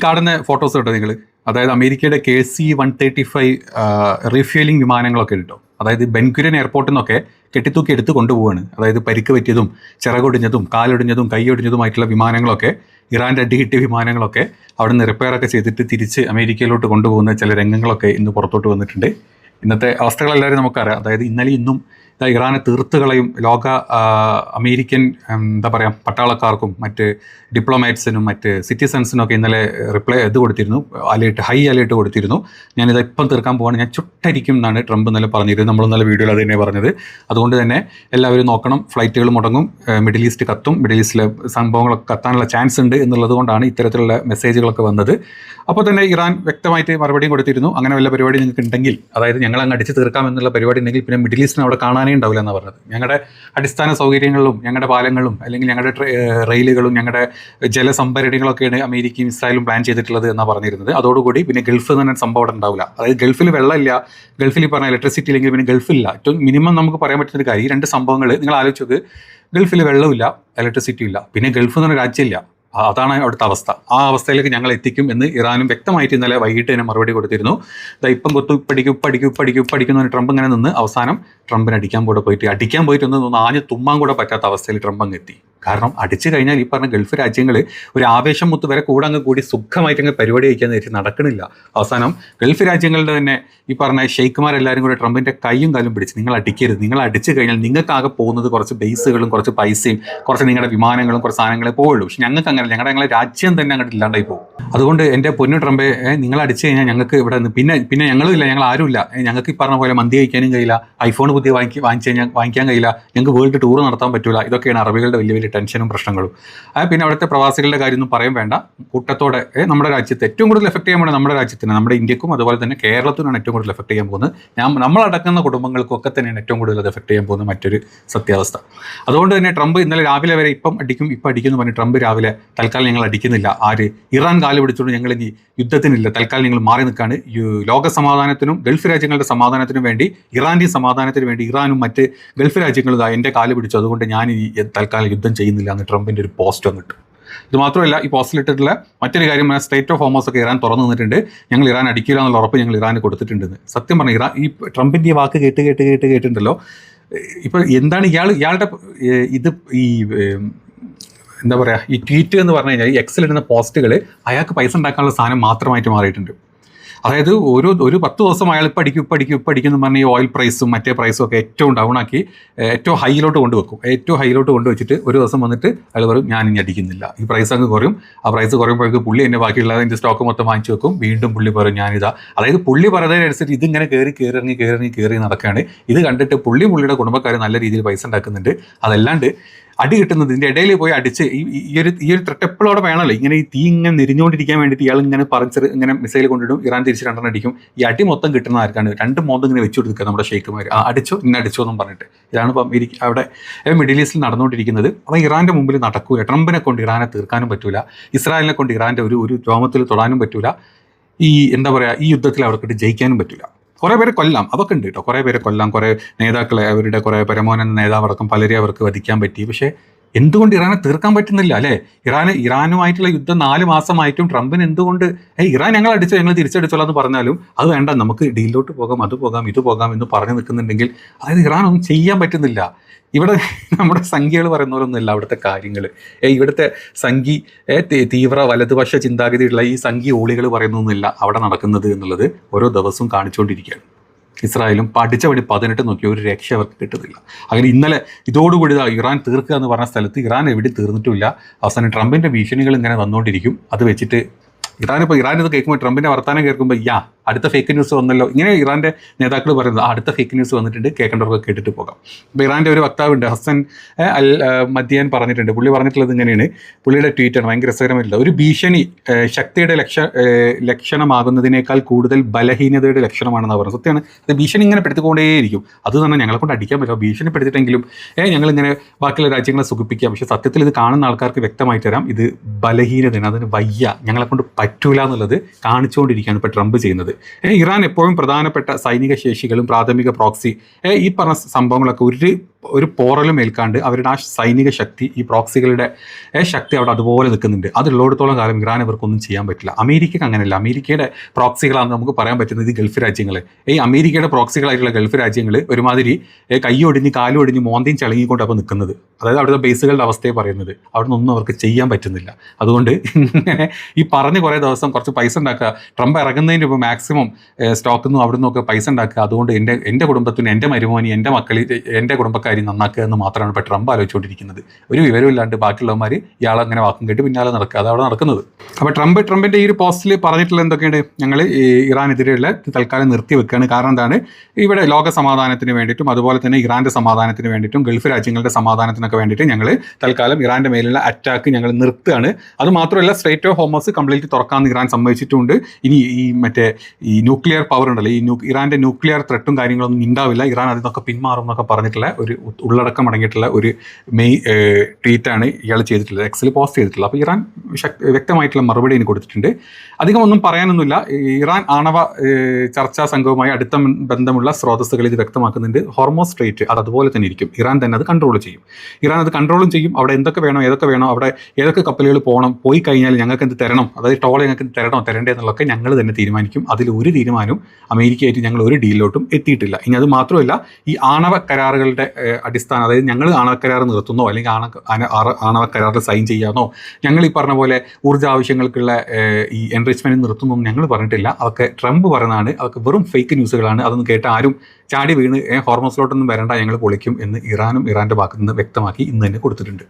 കാണുന്ന ഫോട്ടോസ് കേട്ടോ നിങ്ങൾ, അതായത് അമേരിക്കയുടെ KC-135 റീഫ്യൂലിംഗ് വിമാനങ്ങളൊക്കെ കേട്ടോ. അതായത് ബെൻഗുരിയൻ എയർപോർട്ടിൽ നിന്നൊക്കെ കെട്ടിത്തൂക്കി എടുത്ത് കൊണ്ടുപോവാണ്. അതായത് പരിക്ക് പറ്റിയതും ചിറകൊടിഞ്ഞതും കാലൊടിഞ്ഞതും കൈയൊടിഞ്ഞതുമായിട്ടുള്ള വിമാനങ്ങളൊക്കെ, ഇറാൻ്റെ അടികിട്ടിയ വിമാനങ്ങളൊക്കെ അവിടെ നിന്ന് റിപ്പയറൊക്കെ ചെയ്തിട്ട് തിരിച്ച് അമേരിക്കയിലോട്ട് കൊണ്ടുപോകുന്ന ചില രംഗങ്ങളൊക്കെ ഇന്ന് പുറത്തോട്ട് വന്നിട്ടുണ്ട്. ഇന്നത്തെ അവസ്ഥകളെല്ലാവരും നമുക്കറിയാം. അതായത് ഇന്നലെ ഇന്നും ഇറാനെ തീർത്തുകളയും ലോക അമേരിക്കൻ എന്താ പറയുക പട്ടാളക്കാർക്കും മറ്റ് ഡിപ്ലോമാറ്റ്സിനും മറ്റ് സിറ്റിസൺസിനും ഒക്കെ ഇന്നലെ കൊടുത്തിരുന്നു, ഹൈ അലേർട്ട് കൊടുത്തിരുന്നു. ഞാനിത് ഇപ്പം തീർക്കാൻ പോവാണ്, ഞാൻ ചുട്ടരിക്കും എന്നാണ് ട്രംപ് ഇന്നലെ പറഞ്ഞിരുന്നത്. നമ്മൾ ഇന്നലെ വീഡിയോയിൽ അത് തന്നെ പറഞ്ഞത്. അതുകൊണ്ട് തന്നെ എല്ലാവരും നോക്കണം, ഫ്ലൈറ്റുകൾ മുടങ്ങും, മിഡിൽ ഈസ്റ്റ് കത്തും, മിഡിൽ ഈസ്റ്റിലെ സംഭവങ്ങളൊക്കെ കത്താനുള്ള ചാൻസ് ഉണ്ട് എന്നുള്ളത് കൊണ്ടാണ് ഇത്തരത്തിലുള്ള മെസ്സേജുകളൊക്കെ വന്നത്. അപ്പോൾ തന്നെ ഇറാൻ വ്യക്തമായിട്ട് മറുപടിയും കൊടുത്തിരുന്നു. അങ്ങനെ വല്ല പരിപാടി നിങ്ങൾക്ക് ഉണ്ടെങ്കിൽ, അതായത് ഞങ്ങൾ അങ്ങ് അടിച്ച് തീർക്കാം എന്നുള്ള പരിപാടി ഉണ്ടെങ്കിൽ പിന്നെ മിഡിൽ ഈസ്റ്റിനെ അവിടെ കാണാനേ ഉണ്ടാവില്ല എന്നാണ് പറഞ്ഞത്. ഞങ്ങളുടെ അടിസ്ഥാന സൗകര്യങ്ങളും ഞങ്ങളുടെ പാലങ്ങളും അല്ലെങ്കിൽ ഞങ്ങളുടെ റെയിലുകളും ഞങ്ങളുടെ ജലസംഭരണികളൊക്കെയാണ് അമേരിക്കയും ഇസ്രായേലും പ്ലാൻ ചെയ്തിട്ടുള്ളത് എന്നാണ് പറഞ്ഞിരുന്നത്. അതോടുകൂടി പിന്നെ ഗൾഫ് തന്നെ സംഭവം അവിടെ ഉണ്ടാവില്ല. അതായത് ഗൾഫിൽ വെള്ളമില്ല, ഗൾഫിൽ ഈ പറഞ്ഞ ഇലക്ട്രിസിറ്റി ഇല്ലെങ്കിൽ പിന്നെ ഗൾഫില്ല. ഏറ്റവും മിനിമം നമുക്ക് പറയാൻ പറ്റുന്ന ഒരു കാര്യം, ഈ രണ്ട് സംഭവങ്ങൾ നിങ്ങൾ ആലോചിച്ചത്, ഗൾഫിൽ വെള്ളമില്ല, ഇലക്ട്രിസിറ്റി ഇല്ല, പിന്നെ ഗൾഫ് എന്ന് പറഞ്ഞ രാജ്യമില്ല. അതാണ് അവിടുത്തെ അവസ്ഥ. ആ അവസ്ഥയിലേക്ക് ഞങ്ങൾ എത്തിക്കും എന്ന് ഇറാനും വ്യക്തമായിട്ട് ഇന്നലെ വൈകിട്ട് തന്നെ മറുപടി കൊടുത്തിരുന്നു. ഇപ്പം പഠിക്കുന്നു ട്രംപ് ഇങ്ങനെ നിന്ന് അവസാനം ട്രംപിനെ അടിക്കാൻ പോയിട്ട് ഒന്ന് ആഞ്ഞ് തുമ്മാൻ കൂടെ പറ്റാത്ത അവസ്ഥയിൽ ട്രംപ് അങ്ങ് എത്തി. കാരണം അടിച്ചു കഴിഞ്ഞാൽ ഈ പറഞ്ഞ ഗൾഫ് രാജ്യങ്ങൾ ഒരു ആവേശം മുത്ത് വരെ കൂടി സുഖമായിട്ട് അങ്ങ് പരിപാടി കഴിക്കാൻ നേരിട്ട് നടക്കണില്ല. അവസാനം ഗൾഫ് രാജ്യങ്ങളുടെ തന്നെ ഈ പറഞ്ഞ ഷെയ്ഖുമാരെല്ലാവരും കൂടെ ട്രംപിൻ്റെ കൈയും കാലും പിടിച്ച് നിങ്ങൾ അടിക്കരുത്, നിങ്ങൾ അടിച്ചു കഴിഞ്ഞാൽ നിങ്ങൾക്കാകെ പോകുന്നത് കുറച്ച് ബേസുകളും കുറച്ച് പൈസയും കുറച്ച് നിങ്ങളുടെ വിമാനങ്ങളും കുറച്ച് സാധനങ്ങളെ പോവുള്ളൂ. പക്ഷെ ഞങ്ങൾക്ക് അങ്ങനെ, ഞങ്ങളുടെ രാജ്യം തന്നെ അങ്ങോട്ട് ഇല്ലാണ്ടായി പോകും. അതുകൊണ്ട് എൻ്റെ പൊന്നു ട്രംപേ, നിങ്ങൾ അടിച്ചു കഴിഞ്ഞാൽ ഞങ്ങൾക്ക് ഇവിടെ നിന്ന് പിന്നെ ഞങ്ങളും ഇല്ല, ഞങ്ങൾ ആരുമില്ല, ഞങ്ങൾക്ക് ഈ പറഞ്ഞ പോലെ മന്തി കഴിക്കാനും കഴിയില്ല, ഐഫോൺ പുതിയ വാങ്ങിക്കാൻ കഴിയില്ല, ഞങ്ങൾക്ക് വേൾഡ് ടൂർ നടത്താൻ പറ്റില്ല. ഇതൊക്കെയാണ് അറബികളുടെ വലിയ വലിയ ടെൻഷനും പ്രശ്നങ്ങളും. പിന്നെ അവിടുത്തെ പ്രവാസികളുടെ കാര്യമൊന്നും പറയാൻ വേണ്ട. കൂട്ടത്തോടെ നമ്മുടെ രാജ്യത്ത് ഏറ്റവും കൂടുതൽ എഫക്ട് ചെയ്യാൻ പോകുന്നത് നമ്മുടെ രാജ്യത്തിന്, നമ്മുടെ ഇന്ത്യക്കും അതുപോലെ തന്നെ കേരളത്തിനാണ് ഏറ്റവും കൂടുതൽ എഫക്ട് ചെയ്യാൻ പോകുന്നത്. നമ്മളടക്കുന്ന കുടുംബങ്ങൾക്കൊക്കെ തന്നെയാണ് ഏറ്റവും കൂടുതൽ അത് എഫക്ട് ചെയ്യാൻ പോകുന്ന മറ്റൊരു സത്യാവസ്ഥ. അതുകൊണ്ട് തന്നെ ട്രംപ് ഇന്നലെ രാവിലെ വരെ ഇപ്പം അടിക്കും എന്ന് പറഞ്ഞ് ട്രംപ് രാവിലെ തൽക്കാലം ഞങ്ങൾ അടിക്കുന്നില്ല, ഇറാൻ കാല് പിടിച്ചുകൊണ്ട് ഞങ്ങൾ ഇനി യുദ്ധത്തിനില്ല, തൽക്കാലം ഞങ്ങൾ മാറി നിൽക്കുകയാണ്, ലോക സമാധാനത്തിനും ഗൾഫ് രാജ്യങ്ങളുടെ സമാധാനത്തിനും വേണ്ടി, ഇറാൻ്റെയും സമാധാനത്തിന് വേണ്ടി ഇറാനും മറ്റ് ഗൾഫ് രാജ്യങ്ങളും എൻ്റെ കാല് പിടിച്ചു, അതുകൊണ്ട് ഞാൻ ഈ തൽക്കാലം യുദ്ധം ചെയ്യുന്നില്ല എന്ന് ട്രംപിൻ്റെ ഒരു പോസ്റ്റ് വന്നിട്ട്. ഇത് മാത്രമല്ല, ഈ പോസ്റ്റിലിട്ടിട്ടുള്ള മറ്റൊരു കാര്യം, സ്ട്രേറ്റ് ഓഫ് ഹോർമസ് ഒക്കെ ഇറാൻ തുറന്നു നിന്നിട്ടുണ്ട്, ഞങ്ങൾ ഇറാൻ അടിക്കില്ല എന്നുള്ള ഉറപ്പ് ഞങ്ങൾ ഇറാന് കൊടുത്തിട്ടുണ്ടെന്ന്. സത്യം പറഞ്ഞാൽ ഈ ട്രംപിൻ്റെ ഈ വാക്ക് കേട്ടുണ്ടല്ലോ, ഇപ്പോൾ എന്താണ് ഇയാളുടെ ഇത് ഈ എന്താ പറയുക, ഈ ട്വീറ്റ് എന്ന് പറഞ്ഞു കഴിഞ്ഞാൽ ഈ എക്സിലിടുന്ന പോസ്റ്റുകൾ അയാൾക്ക് പൈസ ഉണ്ടാക്കാനുള്ള സാധനം മാത്രമായിട്ട് മാറിയിട്ടുണ്ട്. അതായത് ഒരു 10 ദിവസം അയാൾ ഇപ്പം അടിക്കും എന്ന് പറഞ്ഞാൽ ഈ ഓയിൽ പ്രൈസും മറ്റേ പ്രൈസും ഒക്കെ ഏറ്റവും ഡൗൺ ആക്കി ഏറ്റവും ഹൈയിലോട്ട് കൊണ്ടുവച്ചിട്ട് ഒരു ദിവസം വന്നിട്ട് അയാൾ പറയും ഞാൻ ഇനി അടിക്കുന്നില്ല, ഈ പ്രൈസ് അങ്ങ് കുറയും. ആ പ്രൈസ് കുറയുമ്പോഴേക്കും പുള്ളി എന്നെ ബാക്കിയുള്ളതിൻ്റെ സ്റ്റോക്ക് മൊത്തം വാങ്ങിച്ചു വെക്കും. വീണ്ടും പുള്ളി പറയും ഞാനിതാ. അതായത് പുള്ളി പറയുന്നതിനനുസരിച്ച് ഇതിങ്ങനെ കയറി നടക്കുകയാണ്. ഇത് കണ്ടിട്ട് പുള്ളിയുടെ കുടുംബക്കാർ നല്ല രീതിയിൽ പൈസ ഉണ്ടാക്കുന്നുണ്ട്. അതല്ലാണ്ട് അടി കിട്ടുന്നത് ഇതിൻ്റെ ഇടയിൽ പോയി അടിച്ച് ഈ ഒരു ത്രെട്ട് എപ്പോഴും അവിടെ വേണമല്ലോ. ഇങ്ങനെ ഈ തീ ഇങ്ങനെ നെരിഞ്ഞുകൊണ്ടിരിക്കാൻ വേണ്ടിയിട്ട് ഇയാൾ ഇങ്ങനെ ഇങ്ങനെ മിസൈൽ കൊണ്ടിടും, ഇറാൻ തിരിച്ച് 2 അടിക്കും. ഈ അടി മൊത്തം കിട്ടുന്ന ആർക്കാണ്? 2 മോന്ത് ഇങ്ങനെ വെച്ചു കൊടുക്കുക നമ്മുടെ ഷെയ്ഖുമാർ. അടിച്ചോ എന്നും പറഞ്ഞിട്ട്. ഇതാണ് ഇപ്പം അവിടെ മിഡിൽ ഈസ്റ്റിൽ നടന്നുകൊണ്ടിരിക്കുന്നത്. അപ്പോൾ ഇറാൻ്റെ മുമ്പിൽ നടക്കൂല. ട്രംപിനെ കൊണ്ട് ഇറാനെ തീർക്കാനും പറ്റൂല, ഇസ്രായേലിനെ കൊണ്ട് ഇറാൻ്റെ ഒരു രോമത്തിൽ തൊടാനും പറ്റൂല. ഈ എന്താ പറയുക, ഈ യുദ്ധത്തിൽ അവർക്കിട്ട് ജയിക്കാനും പറ്റൂല. കുറേ പേരെ കൊല്ലാം, അതൊക്കെ ഉണ്ട് കേട്ടോ, കുറേ പേരെ കൊല്ലാം, കുറേ നേതാക്കളെ, അവരുടെ കുറേ പരമോന്നത നേതാവടക്കം പലരെയും അവർക്ക് വധിക്കാൻ പറ്റി. പക്ഷേ എന്തുകൊണ്ട് ഇറാനെ തീർക്കാൻ പറ്റുന്നില്ല അല്ലേ? ഇറാനുമായിട്ടുള്ള യുദ്ധം 4 മാസമായിട്ടും ട്രംപിന് എന്തുകൊണ്ട് ഇറാൻ ഞങ്ങൾ തിരിച്ചടിച്ചോളാം എന്ന് പറഞ്ഞാലും അത് വേണ്ട, നമുക്ക് ഡീലിലോട്ട് പോകാം, ഇത് പോകാം എന്ന് പറഞ്ഞു നിൽക്കുന്നുണ്ടെങ്കിൽ, അതായത് ഇറാനൊന്നും ചെയ്യാൻ പറ്റുന്നില്ല. ഇവിടെ നമ്മുടെ സംഖ്യകൾ പറയുന്നവരൊന്നുമില്ല അവിടുത്തെ കാര്യങ്ങൾ. ഇവിടുത്തെ തീവ്ര വലതുപക്ഷ ചിന്താഗതിയുള്ള ഈ സംഖ്യ ഓളികൾ പറയുന്നൊന്നുമില്ല അവിടെ നടക്കുന്നത് എന്നുള്ളത് ഓരോ ദിവസവും കാണിച്ചുകൊണ്ടിരിക്കുകയാണ്. ഇസ്രായേലും പഠിച്ച പണി 18 നോക്കി ഒരു രക്ഷ അവർക്ക് കിട്ടുന്നില്ല. അങ്ങനെ ഇന്നലെ ഇതോടുകൂടി ഇറാൻ തീർക്കുക എന്ന് പറഞ്ഞ സ്ഥലത്ത് ഇറാൻ എവിടെയും തീർന്നിട്ടില്ല. അവസാനം ട്രംപിൻ്റെ ഭീഷണികൾ ഇങ്ങനെ വന്നുകൊണ്ടിരിക്കും. അത് വെച്ചിട്ട് ഇറാൻ ഇത് കേൾക്കുമ്പോൾ, ട്രംപിൻ്റെ വർത്താനം കേൾക്കുമ്പോൾ അടുത്ത ഫേക്ക് ന്യൂസ് വന്നല്ലോ, ഇങ്ങനെ ഇറാൻ്റെ നേതാക്കൾ പറയുന്നത് അടുത്ത ഫേക്ക് ന്യൂസ് വന്നിട്ടുണ്ട്, കേൾക്കേണ്ടവർക്ക് കേട്ടിട്ട് പോകാം. അപ്പോൾ ഇറാൻ്റെ ഒരു വക്താവുണ്ട്, ഹസൻ അൽ മദ്യാൻ പറഞ്ഞിട്ടുണ്ട്. പുള്ളി പറഞ്ഞിട്ടുള്ളത് ഇങ്ങനെയാണ്, പുള്ളിയുടെ ട്വീറ്റാണ്, ഭയങ്കര രസകരമായിട്ടുള്ള ഒരു ഭീഷണി ശക്തിയുടെ ലക്ഷണമാകുന്നതിനേക്കാൾ കൂടുതൽ ബലഹീനതയുടെ ലക്ഷണമാണെന്ന് പറയുന്നത്. സത്യമാണ്. അത് ഭീഷണി ഇങ്ങനെ പെടുത്തിക്കൊണ്ടേയിരിക്കും. അത് തന്നെ ഞങ്ങളെ കൊണ്ട് അടിക്കാൻ പറ്റില്ല, ഭീഷണിപ്പെടുത്തിയിട്ടെങ്കിലും ഞങ്ങളിങ്ങനെ ബാക്കിയുള്ള രാജ്യങ്ങളെ സുഖിപ്പിക്കാം. പക്ഷേ സത്യത്തിൽ ഇത് കാണുന്ന ആൾക്കാർക്ക് വ്യക്തമായിട്ട് തരാം, ഇത് ബലഹീനതയാണ്, അതിന് വയ്യ, ഞങ്ങളെ കൊണ്ട് പറ്റൂല എന്നുള്ളത് കാണിച്ചുകൊണ്ടിരിക്കുകയാണ് ഇപ്പോൾ ട്രംപ് ചെയ്യുന്നത്. ഇറാൻ എപ്പോഴും പ്രധാനപ്പെട്ട സൈനിക ശേഷികളും പ്രാഥമിക പ്രോക്സി ഈ പറഞ്ഞ സംഭവങ്ങളൊക്കെ ഒരു പോറലും ഏൽക്കാണ്ട് അവരുടെ ആ സൈനിക ശക്തി, ഈ പ്രോക്സികളുടെ ശക്തി അവിടെ അതുപോലെ നിൽക്കുന്നുണ്ട്. അതുള്ളിടത്തോളം കാലം ഇറാൻ ഇവർക്കൊന്നും ചെയ്യാൻ പറ്റില്ല. അമേരിക്കക്ക് അങ്ങനെയല്ല. അമേരിക്കയുടെ പ്രോക്സികളാണെന്ന് നമുക്ക് പറയാൻ പറ്റുന്നത് ഈ ഗൾഫ് രാജ്യങ്ങൾ. അമേരിക്കയുടെ പ്രോക്സികളായിട്ടുള്ള ഗൾഫ് രാജ്യങ്ങൾ ഒരുമാതിരി കൈയൊടിഞ്ഞ് കാലൊടിഞ്ഞ് മോന്തിയും ചളങ്ങിക്കൊണ്ട് അപ്പോൾ നിൽക്കുന്നത്. അതായത് അവിടുത്തെ ബേസുകളുടെ അവസ്ഥയെ പറയുന്നത്. അവിടെ നിന്നൊന്നും അവർക്ക് ചെയ്യാൻ പറ്റുന്നില്ല. അതുകൊണ്ട് ഇങ്ങനെ ഈ പറഞ്ഞ് കുറേ ദിവസം കുറച്ച് പൈസ ഉണ്ടാക്കുക, ട്രംപ് ഇറങ്ങുന്നതിന് മുമ്പ് മാക്സിമം സ്റ്റോക്കിൽ നിന്നും അവിടെ നിന്നൊക്കെ പൈസ ഉണ്ടാക്കുക, അതുകൊണ്ട് എൻ്റെ കുടുംബത്തിന്, എൻ്റെ മരുമോനി, എൻ്റെ മക്കൾ, എൻ്റെ കുടുംബക്കാരി നന്നാക്കുക എന്ന് മാത്രമാണ് ഇപ്പോൾ ട്രംപ് ആലോചിച്ചുകൊണ്ടിരിക്കുന്നത്. ഒരു വിവരമില്ലാണ്ട് ബാക്കിയുള്ളവന്മാർ ഇയാളങ്ങനെ വാക്കും കേട്ട് പിന്നാലെ നടക്കുക. അതാണ് നടക്കുന്നത്. അപ്പോൾ ട്രംപിൻ്റെ ഈ ഒരു പോസ്റ്റിൽ പറഞ്ഞിട്ടുള്ള എന്തൊക്കെയാണ്, ഞങ്ങൾ ഇറാനെതിരെയുള്ള തൽക്കാലം നിർത്തി വെക്കുകയാണ്. കാരണം എന്താണ്, ഇവിടെ ലോക സമാധാനത്തിന് വേണ്ടിയിട്ടും അതുപോലെ തന്നെ ഇറാൻ്റെ സമാധാനത്തിന് വേണ്ടിയിട്ടും ഗൾഫ് രാജ്യങ്ങളുടെ സമാധാനത്തിനൊക്കെ വേണ്ടിയിട്ട് ഞങ്ങൾ തൽക്കാലം ഇറാൻ്റെ മേലുള്ള അറ്റാക്ക് ഞങ്ങൾ നിർത്തുകയാണ്. അതുമാത്രമല്ല സ്ട്രേറ്റ് ഓഫ് ഹോർമസ് കംപ്ലീറ്റ് തുറക്കാമെന്ന് ഇറാൻ സമ്മതിച്ചിട്ടുണ്ട്. ഇനി ഈ ന്യൂക്ലിയർ പവർ ഉണ്ടല്ലോ, ഇറാൻ്റെ ന്യൂക്ലിയർ ത്രെട്ടും കാര്യങ്ങളൊന്നും ഉണ്ടാവില്ല, ഇറാൻ അതിൽ നിന്നൊക്കെ പിന്മാറും എന്നൊക്കെ പറഞ്ഞിട്ടുള്ള ഒരു ഉള്ളടക്കം അടങ്ങിയിട്ടുള്ള ഒരു ട്വീറ്റാണ് ഇയാൾ ചെയ്തിട്ടുള്ളത്, എക്സിൽ പോസ്റ്റ് ചെയ്തിട്ടുള്ളത്. അപ്പോൾ ഇറാൻ വ്യക്തമായിട്ടുള്ള മറുപടി ഇതിന് കൊടുത്തിട്ടുണ്ട്. അധികം ഒന്നും പറയാനൊന്നുമില്ല. ഇറാൻ ആണവ ചർച്ചാ സംഘവുമായി അടുത്ത ബന്ധമുള്ള സ്രോതസ്സുകൾ ഇത് വ്യക്തമാക്കുന്നുണ്ട്. ഹോർമോസ് സ്ട്രേറ്റ് അത് അതുപോലെ തന്നെ ഇരിക്കും. ഇറാൻ തന്നെ അത് കൺട്രോൾ ചെയ്യും. ഇറാൻ അത് കൺട്രോളും ചെയ്യും. അവിടെ എന്തൊക്കെ വേണോ ഏതൊക്കെ വേണോ, അവിടെ ഏതൊക്കെ കപ്പലുകൾ പോകണം, പോയി കഴിഞ്ഞാൽ ഞങ്ങൾക്ക് എന്ത് തരണം, അതായത് ടോൾ ഞങ്ങൾക്ക് തരണോ തരണ്ടേ എന്നുള്ളതൊക്കെ ഞങ്ങൾ തന്നെ തീരുമാനിക്കും. അതിൽ ഒരു തീരുമാനവും അമേരിക്കയായിട്ട് ഞങ്ങൾ ഒരു ഡീലിലോട്ടും എത്തിയിട്ടില്ല. ഇനി അത് മാത്രമല്ല, ഈ ആണവ കരാറുകളുടെ അടിസ്ഥാനം, അതായത് ഞങ്ങൾ ആണവ കരാർ നിർത്തുന്നോ അല്ലെങ്കിൽ ആണവ കരാറിൽ സൈൻ ചെയ്യാനോ, ഞങ്ങൾ ഈ പറഞ്ഞ പോലെ ഊർജ്ജ ആവശ്യങ്ങൾക്കുള്ള ഈ എൻറിച്ച്മെൻറ്റ് നിർത്തുന്നൊന്നും ഞങ്ങൾ പറഞ്ഞിട്ടില്ല. അതൊക്കെ ട്രംപ് പറയുന്നതാണ്. അതൊക്കെ വെറും ഫേക്ക് ന്യൂസുകളാണ്. അതൊന്നും കേട്ട് ആരും ചാടി വീണ് ഹോർമോസിലോട്ടൊന്നും വരണ്ട, ഞങ്ങൾ പൊളിക്കും എന്ന് ഇറാനും ഇറാൻ്റെ ഭാഗത്തു നിന്ന് വ്യക്തമാക്കി ഇന്ന് തന്നെ കൊടുത്തിട്ടുണ്ട്.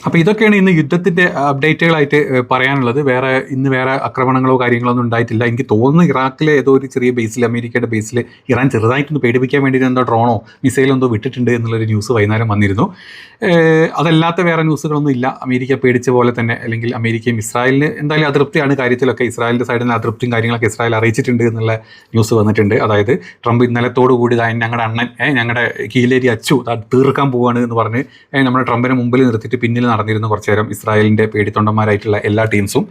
അപ്പോൾ ഇതൊക്കെയാണ് ഇന്ന് യുദ്ധത്തിൻ്റെ അപ്ഡേറ്റുകളായിട്ട് പറയാനുള്ളത്. വേറെ ആക്രമണങ്ങളോ കാര്യങ്ങളോ ഒന്നും ഉണ്ടായിട്ടില്ല. എനിക്ക് തോന്നുന്നു ഇറാഖിലെ ഏതോ ഒരു ചെറിയ ബേസിൽ, അമേരിക്കയുടെ ബേസിൽ ഇറാൻ ചെറുതായിട്ടൊന്ന് പേടിപ്പിക്കാൻ വേണ്ടിയിട്ട് എന്തോ ഡ്രോണോ മിസൈലോ എന്തോ വിട്ടിട്ടുണ്ട് എന്നുള്ളൊരു ന്യൂസ് വൈകുന്നേരം വന്നിരുന്നു. അതല്ലാത്ത വേറെ ന്യൂസുകളൊന്നും ഇല്ല. അമേരിക്ക പേടിച്ച പോലെ തന്നെ, അല്ലെങ്കിൽ അമേരിക്കയും ഇസ്രായേലിന് എന്തായാലും അതൃപ്തിയാണ് കാര്യത്തിലൊക്കെ. ഇസ്രായേലിൻ്റെ സൈഡിൽ നിന്ന് അതൃപ്തിയും കാര്യങ്ങളൊക്കെ ഇസ്രായേൽ അറിയിച്ചിട്ടുണ്ട് എന്നുള്ള ന്യൂസ് വന്നിട്ടുണ്ട്. അതായത് ട്രംപ് ഇന്നലത്തോടു കൂടി ഞങ്ങളുടെ അണ്ണൻ, ഞങ്ങളുടെ കീലേരി അച്ചു അത് തീർക്കാൻ പോവുകയാണ് എന്ന് പറഞ്ഞ് നമ്മുടെ ട്രംപിനെ മുമ്പിൽ നിർത്തിയിട്ട് പിന്നിൽ നടന്നിരുന്നു കുറച്ചു നേരം ഇസ്രായേലിൻ്റെ പേടിത്തൊണ്ടന്മാരായിട്ടുള്ള എല്ലാ ടീംസും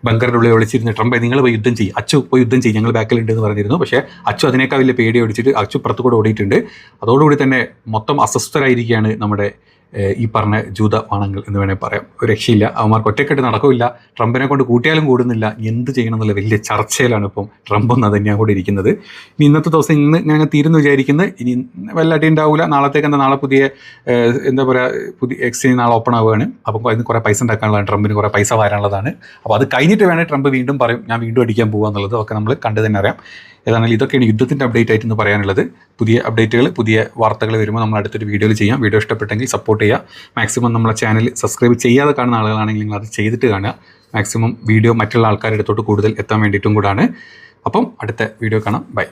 ബങ്കറിൻ്റെ ഉള്ളിൽ ഒളിച്ചിരുന്ന് ട്രംപ് നിങ്ങൾ പോയി യുദ്ധം ചെയ്യും, അച്ചു പോയി യുദ്ധം ചെയ്യും, ഞങ്ങൾ ബാക്കിലുണ്ട് എന്ന് പറഞ്ഞിരുന്നു. പക്ഷേ അച്ചു അതിനേക്കാൾ വലിയ പേടി ഓടിച്ചിട്ട് അച്ചു പുറത്തു കൂടെ ഓടിയിട്ടുണ്ട്. അതോടുകൂടി തന്നെ മൊത്തം അസ്വസ്ഥരായിരിക്കുകയാണ് നമ്മുടെ ഈ പറഞ്ഞ ജൂതവാണങ്ങൾ എന്ന് വേണമെങ്കിൽ പറയാം. ഒരു രക്ഷയില്ല. അവന്മാർക്ക് ഒറ്റക്കെട്ട് നടക്കില്ല. ട്രംപിനെ കൊണ്ട് കൂട്ടിയാലും കൂടുന്നില്ല. എന്ത് ചെയ്യണം എന്നുള്ള വലിയ ചർച്ചയിലാണ് ഇപ്പം ട്രംപ് ഒന്ന് തന്നെയാണ് കൂടെ ഇരിക്കുന്നത്. ഇനി ഇന്നത്തെ ദിവസം ഞങ്ങൾ തീരുന്നു വിചാരിക്കുന്നത്. ഇനി വല്ല അടി ഉണ്ടാവില്ല. നാളെ പുതിയ പുതിയ എക്സ്ചേഞ്ച് നാളെ ഓപ്പൺ ആവുകയാണ്. അപ്പം അതിന് കുറേ പൈസ ഉണ്ടാക്കാനുള്ളതാണ്, ട്രംപിന് കുറേ പൈസ വരാനുള്ളതാണ്. അപ്പോൾ അത് കഴിഞ്ഞിട്ട് വേണേൽ ട്രംപ് വീണ്ടും പറയും ഞാൻ വീണ്ടും അടിക്കാൻ പോകുക എന്നുള്ളത്. ഒക്കെ നമ്മൾ കണ്ടു തന്നെ അറിയാം. ഏതാണെങ്കിലും ഇതൊക്കെയാണ് യുദ്ധത്തിൻ്റെ അപ്ഡേറ്റ് ആയിട്ട് ഇന്ന് പറയാനുള്ളത്. പുതിയ അപ്ഡേറ്റുകൾ, പുതിയ വാർത്തകൾ വരുമ്പോൾ നമ്മൾ അടുത്തൊരു വീഡിയോയിൽ ചെയ്യാം. വീഡിയോ ഇഷ്ടപ്പെട്ടെങ്കിൽ സപ്പോർട്ട് ചെയ്യുക. മാക്സിമം നമ്മളെ ചാനൽ സബ്സ്ക്രൈബ് ചെയ്യാതെ കാണുന്ന ആളുകളാണെങ്കിൽ നിങ്ങൾ അത് ചെയ്തിട്ട് കാണുക. മാക്സിമം വീഡിയോ മറ്റുള്ള ആൾക്കാരുടെ അടുത്തോട്ട് കൂടുതൽ എത്താൻ വേണ്ടിയിട്ടും കൂടാണ്. അപ്പം അടുത്ത വീഡിയോ കാണാം. ബൈ.